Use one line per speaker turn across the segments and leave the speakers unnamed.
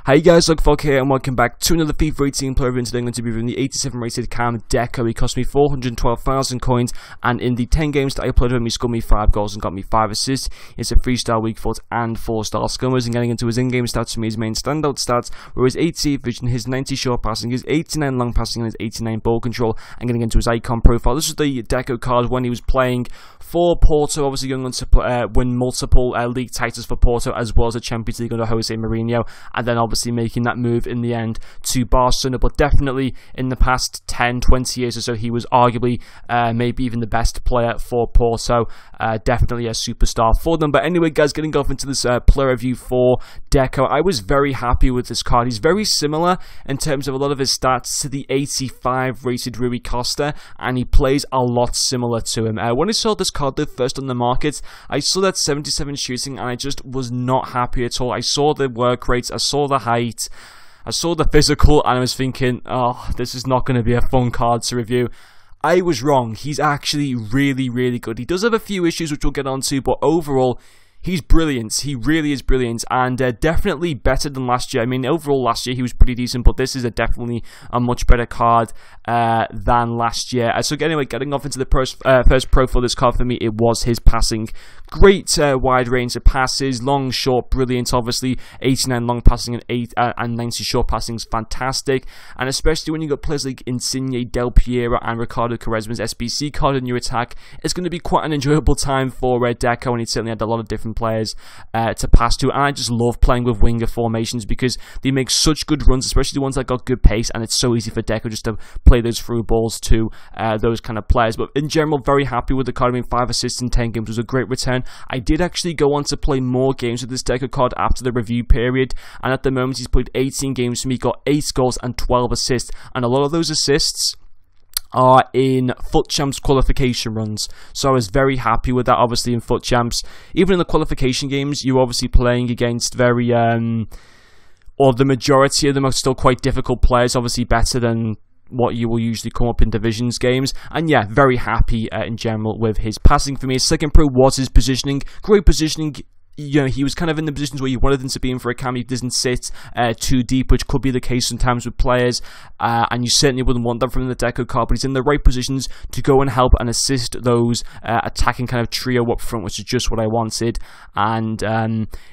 Hey guys, Lugfog here and welcome back to another FIFA 18 player review. Today I'm going to be reviewing the 87 rated cam Deco. He cost me 412,000 coins and in the 10 games that I played with him he scored me 5 goals and got me 5 assists. It's a 3-star weak foot and 4-star skill. And getting into his in-game stats for me, his main standout stats were his 80 vision, his 90 short passing, his 89 long passing and his 89 ball control. And getting into his icon profile, this is the Deco card when he was playing for Porto, obviously going on to win multiple league titles for Porto as well as a Champions League under Jose Mourinho, and then obviously making that move in the end to Barcelona. But definitely in the past 10-20 years or so, he was arguably maybe even the best player for Porto. Definitely a superstar for them. But anyway guys, getting off into this player review for Deco, I was very happy with this card. He's very similar in terms of a lot of his stats to the 85 rated Rui Costa, and he plays a lot similar to him. When I saw this card first on the market, I saw that 77 shooting and I just was not happy at all. I saw the work rates, I saw the height, I saw the physical, and I was thinking, oh, this is not going to be a fun card to review. I was wrong. He's actually really, really good. He does have a few issues which we'll get onto, but overall, he's brilliant. He really is brilliant, and definitely better than last year. I mean, overall last year he was pretty decent, but this is definitely a much better card than last year. So anyway, getting off into the first pro for this card for me, it was his passing. Great wide range of passes, long, short, brilliant. Obviously, 89 long passing and 90 short passing is fantastic, and especially when you got players like Insigne, Del Piero, and Ricardo Quaresma's SBC card in your attack, it's going to be quite an enjoyable time for Deco, and he certainly had a lot of different players to pass to. And I just love playing with winger formations because they make such good runs, especially the ones that got good pace, and it's so easy for Deco just to play those through balls to those kind of players. But in general, very happy with the card. I mean, 5 assists in 10 games was a great return. I did actually go on to play more games with this Deco card after the review period, and at the moment he's played 18 games for me, got 8 goals and 12 assists, and a lot of those assists are in FUT Champs qualification runs, so I was very happy with that. Obviously in FUT Champs, even in the qualification games, you're obviously playing against very or the majority of them are still quite difficult players, obviously better than what you will usually come up in divisions games. And yeah, very happy in general with his passing for me. His second pro was his positioning. Great positioning. You know, he was kind of in the positions where you wanted him to be in for a cam. He doesn't sit too deep, which could be the case sometimes with players, and you certainly wouldn't want that from the Deco card, but he's in the right positions to go and help and assist those attacking kind of trio up front, which is just what I wanted. And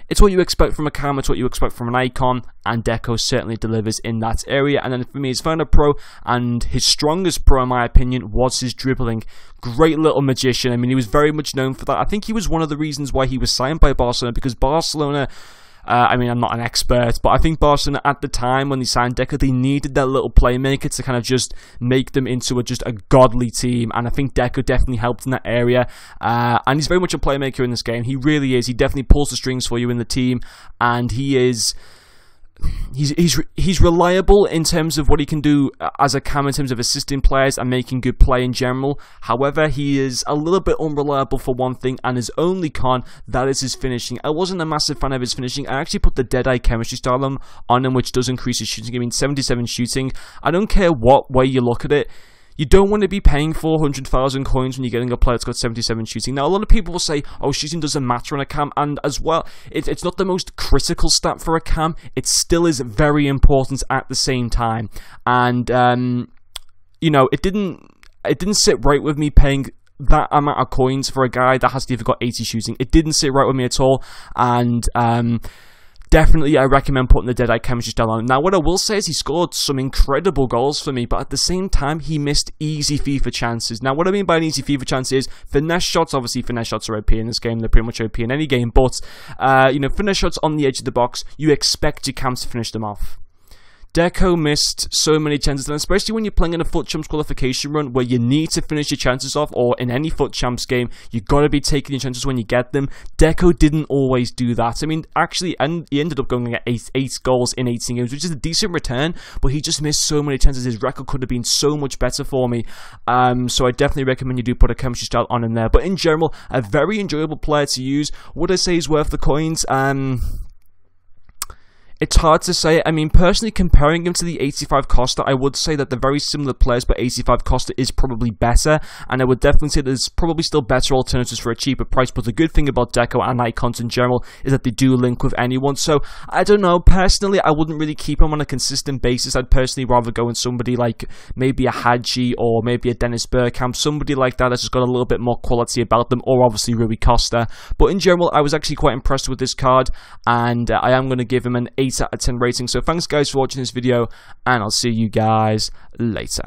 it's what you expect from a cam, it's what you expect from an icon, and Deco certainly delivers in that area. And then for me, his final pro and his strongest pro in my opinion was his dribbling. Great little magician. I mean, he was very much known for that. I think he was one of the reasons why he was signed by Barcelona, because Barcelona, I mean, I'm not an expert, but I think Barcelona at the time when they signed Deco, they needed that little playmaker to kind of just make them into just a godly team, and I think Deco definitely helped in that area, and he's very much a playmaker in this game. He really is. He definitely pulls the strings for you in the team, and he is... He's reliable in terms of what he can do as a cam in terms of assisting players and making good play in general. However, he is a little bit unreliable for one thing, and his only con, that is his finishing. I wasn't a massive fan of his finishing. I actually put the Deadeye chemistry style on him, which does increase his shooting. I mean, 77 shooting. I don't care what way you look at it. You don't want to be paying 400,000 coins when you're getting a player that's got 77 shooting. Now, a lot of people will say, oh, shooting doesn't matter on a cam, and as well, it's not the most critical stat for a cam. It still is very important at the same time. And, you know, it didn't sit right with me paying that amount of coins for a guy that has either got 80 shooting. It didn't sit right with me at all, and definitely, I recommend putting the Deadeye chemistry style on. Now, what I will say is he scored some incredible goals for me, but at the same time, he missed easy FIFA chances. Now, what I mean by an easy FIFA chance is finesse shots. Obviously, finesse shots are OP in this game. They're pretty much OP in any game, but, you know, finesse shots on the edge of the box, you expect your cams to finish them off. Deco missed so many chances, and especially when you're playing in a FUT Champs qualification run where you need to finish your chances off, or in any FUT Champs game, you've got to be taking your chances when you get them. Deco didn't always do that. I mean, actually, and he ended up going at 8 goals in 18 games, which is a decent return, but he just missed so many chances. His record could have been so much better for me. So I definitely recommend you do put a chemistry style on him there. But in general, a very enjoyable player to use. Would I say he's worth the coins? It's hard to say. I mean, personally, comparing him to the 85 Costa, I would say that they're very similar players, but 85 Costa is probably better, and I would definitely say there's probably still better alternatives for a cheaper price, but the good thing about Deco and icons in general is that they do link with anyone, so I don't know. Personally, I wouldn't really keep him on a consistent basis. I'd personally rather go in somebody like maybe a Hadji or maybe a Dennis Bergkamp, somebody like that that's just got a little bit more quality about them, or obviously Rui Costa. But in general, I was actually quite impressed with this card, and I am going to give him an 8 out of 10 rating. So thanks guys for watching this video, and I'll see you guys later.